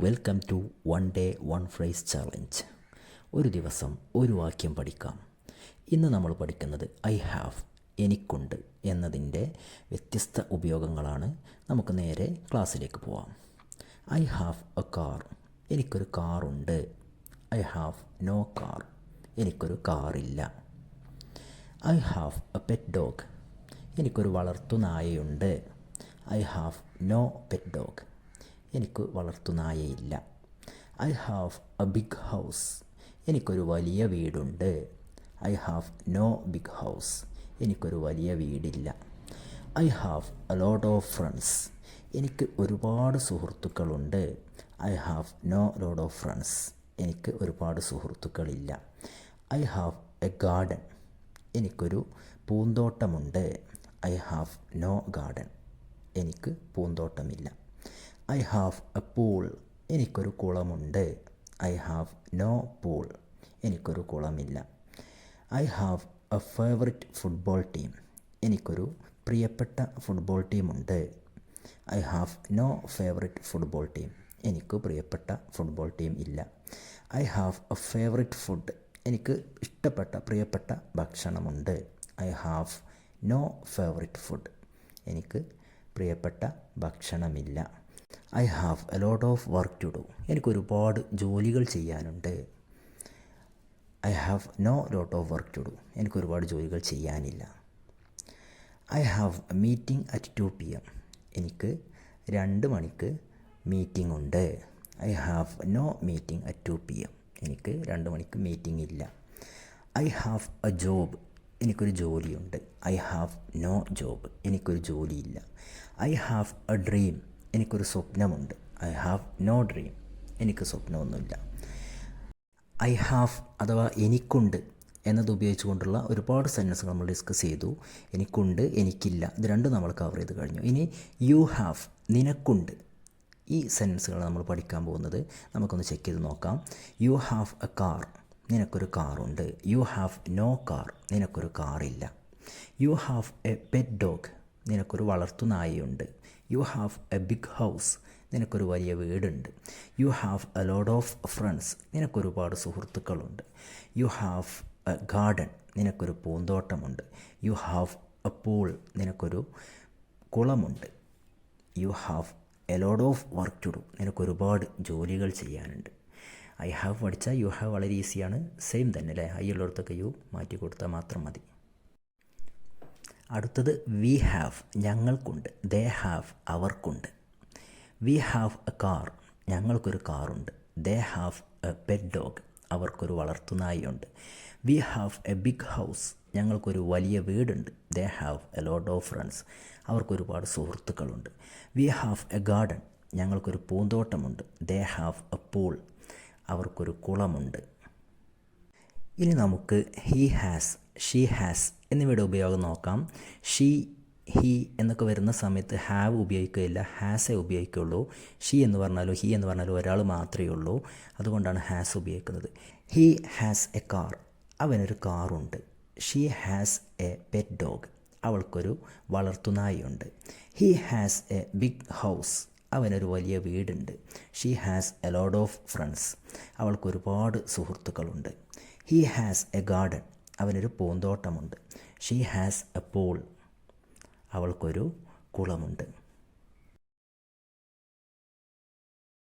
Welcome to one day one phrase challenge. ഒരു ദിവസം ഒരു വാക്യം പഠിക്കാം. ഇന്ന് നമ്മൾ പഠിക്കുന്നത് ഐ ഹാവ്, എനിക്കുണ്ട് എന്നതിൻ്റെ വ്യത്യസ്ത ഉപയോഗങ്ങളാണ്. നമുക്ക് നേരെ ക്ലാസ്സിലേക്ക് പോവാം. ഐ ഹാവ് എ കാർ, എനിക്കൊരു കാറുണ്ട്. ഐ ഹാവ് നോ കാർ, എനിക്കൊരു കാറില്ല. I have a pet dog, എനിക്കൊരു വളർത്തുനായയുണ്ട്. I have no pet dog, എനിക്ക് വളർത്തുനായയില്ല. I have a big house, എനിക്കൊരു വലിയ വീടുണ്ട്. I have no big house, എനിക്കൊരു വലിയ വീടില്ല. I have a lot of friends, എനിക്ക് ഒരുപാട് സുഹൃത്തുക്കളുണ്ട്. I have no lot of friends, എനിക്ക് ഒരുപാട് സുഹൃത്തുക്കളില്ല. ഐ ഹാവ് എ ഗാർഡൻ, എനിക്കൊരു പൂന്തോട്ടമുണ്ട്. ഐ ഹാവ് നോ ഗാർഡൻ, എനിക്ക് പൂന്തോട്ടമില്ല. ഐ ഹാവ് എ പൂൾ, എനിക്കൊരു കുളമുണ്ട്. ഐ ഹാവ് നോ പൂൾ, എനിക്കൊരു കുളമില്ല. I have a favourite football team, എനിക്കൊരു പ്രിയപ്പെട്ട ഫുട്ബോൾ ടീമുണ്ട്. I have no favourite football team, എനിക്ക് പ്രിയപ്പെട്ട ഫുട്ബോൾ ടീം ഇല്ല. I have a favourite food, എനിക്ക് ഇഷ്ടപ്പെട്ട പ്രിയപ്പെട്ട ഭക്ഷണമുണ്ട്. I have no favourite food, എനിക്ക് പ്രിയപ്പെട്ട ഭക്ഷണമില്ല. I have a lot of work to do, എനിക്കൊരുപാട് ജോലികൾ ചെയ്യാനുണ്ട്. I have no lot of work to do, എനിക്കൊരുപാട് ജോലികൾ ചെയ്യാനില്ല. I have A meeting at 2 PM, എനിക്ക് 2 മണിക്ക് മീറ്റിംഗ് ഉണ്ട്. I have no meeting at 2 PM, എനിക്ക് 2 മണിക്ക് മീറ്റിംഗ് ഇല്ല. ഐ ഹാവ് എ ജോബ്, എനിക്കൊരു ജോലിയുണ്ട്. ഐ ഹാവ് നോ ജോബ്, എനിക്കൊരു ജോലിയില്ല. ഐ ഹാവ് എ ഡ്രീം, എനിക്കൊരു സ്വപ്നമുണ്ട്. ഐ ഹാവ് നോ ഡ്രീം, എനിക്ക് സ്വപ്നമൊന്നുമില്ല. ഐ ഹാവ് അഥവാ എനിക്കുണ്ട് എന്നത് ഉപയോഗിച്ചുകൊണ്ടുള്ള ഒരുപാട് സെൻറ്റൻസുകൾ നമ്മൾ ഡിസ്കസ് ചെയ്തു. എനിക്കുണ്ട്, എനിക്കില്ല, ഇത് രണ്ടും നമ്മൾ കവർ ചെയ്ത് കഴിഞ്ഞു. ഇനി യു ഹാവ്, നിനക്കുണ്ട്. ഈ സെൻറ്റൻസുകൾ നമ്മൾ പഠിക്കാൻ പോകുന്നത് നമുക്കൊന്ന് ചെക്ക് ചെയ്ത് നോക്കാം. യു ഹാവ് എ കാർ, നിനക്കൊരു കാറുണ്ട്. യു ഹാവ് നോ കാർ, നിനക്കൊരു കാറില്ല. You have a pet dog, നിനക്കൊരു വളർത്തുനായയുണ്ട്. You have a big house, നിനക്കൊരു വലിയ വീടുണ്ട്. You have a lot of friends, നിനക്കൊരുപാട് സുഹൃത്തുക്കളുണ്ട്. യു ഹാവ് എ ഗാർഡൻ, നിനക്കൊരു പൂന്തോട്ടമുണ്ട്. യു ഹാവ് എ പൂൾ, നിനക്കൊരു കുളമുണ്ട്. You have a lot of work to do, നിനക്കൊരുപാട് ജോലികൾ ചെയ്യാനുണ്ട്. ഐ ഹാവ് പഠിച്ചാൽ യു ഹാവ് വളരെ ഈസിയാണ്. സെയിം തന്നെ അല്ലേ, ഐ ഉള്ളിടത്തൊക്കെ യു മാറ്റി കൊടുത്താൽ മാത്രം മതി. അടുത്തത് വി ഹാവ്, ഞങ്ങൾക്കുണ്ട്. ദേ ഹാവ്, അവർക്കുണ്ട്. വി ഹാവ് എ കാർ, ഞങ്ങൾക്കൊരു കാറുണ്ട്. They have a pet dog, അവർക്കൊരു വളർത്തുനായുണ്ട്. We have a big house, ഞങ്ങൾക്കൊരു വലിയ വീടുണ്ട്. They have a lot of friends, അവർക്കൊരുപാട് സുഹൃത്തുക്കളുണ്ട്. വി ഹാവ് എ ഗാർഡൻ, ഞങ്ങൾക്കൊരു പൂന്തോട്ടമുണ്ട്. ദേ ഹാവ് എ പൂൾ, അവർക്കൊരു കുളമുണ്ട്. ഇനി നമുക്ക് ഹി ഹാസ്, ഷീ ഹാസ് എന്നിവയുടെ ഉപയോഗം നോക്കാം. ഷീ, ഹി എന്നൊക്കെ വരുന്ന സമയത്ത് ഹാവ് ഉപയോഗിക്കുകയില്ല, ഹാസേ ഉപയോഗിക്കുകയുള്ളൂ. ഷീ എന്ന് പറഞ്ഞാലോ ഹി എന്ന് പറഞ്ഞാലോ ഒരാൾ മാത്രമേ ഉള്ളൂ, അതുകൊണ്ടാണ് ഹാസ് ഉപയോഗിക്കുന്നത്. ഹി ഹാസ് എ കാർ, അവനൊരു കാറുണ്ട്. She has a pet dog, അവൾക്കൊരു വളർത്തുനായുണ്ട്. He has a big house, അവനൊരു വലിയ വീടുണ്ട്. She has a lot of friends, അവൾക്കൊരുപാട് സുഹൃത്തുക്കളുണ്ട്. ഹി ഹാസ് എ ഗാർഡൻ, അവനൊരു പൂന്തോട്ടമുണ്ട്. ഷീ ഹാസ് എ പൂൾ, അവൾക്കൊരു കുളമുണ്ട്.